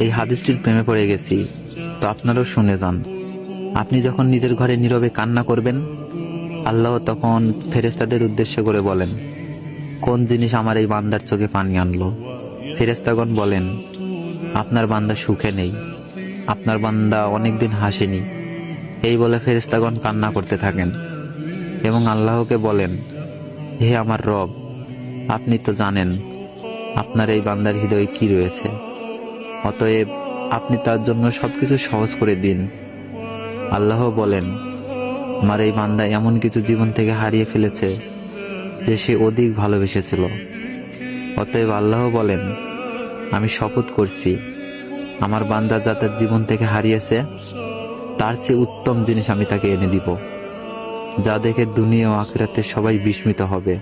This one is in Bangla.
এই হাদিসটির প্রেমে পড়ে গেছি, তো আপনারাও শুনে যান। আপনি যখন নিজের ঘরে নীরবে কান্না করবেন, আল্লাহ তখন ফেরেশতাদের উদ্দেশ্য করে বলেন, কোন জিনিস আমার এই বান্দার চোখে পানি আনলো? ফেরেশতাগণ বলেন, আপনার বান্দা সুখে নেই, আপনার বান্দা অনেকদিন হাসেনি। এই বলে ফেরেশতাগণ কান্না করতে থাকেন এবং আল্লাহকে বলেন, হে আমার রব, আপনি তো জানেন আপনার এই বান্দার হৃদয়ে কি রয়েছে, অতএব আপনি তার জন্য সবকিছু সহজ করে দিন। আল্লাহ বলেন, আমার এই বান্দা এমন কিছু জীবন থেকে হারিয়ে ফেলেছে যে সে অধিক ভালোবেসেছিল। অতএব আল্লাহ বলেন, আমি শপথ করছি, আমার বান্দা যা তার জীবন থেকে হারিয়েছে তার চেয়ে উত্তম জিনিস আমি তাকে এনে দিব, যা দেখে দুনিয়া ও আখিরাতে সবাই বিস্মিত হবে।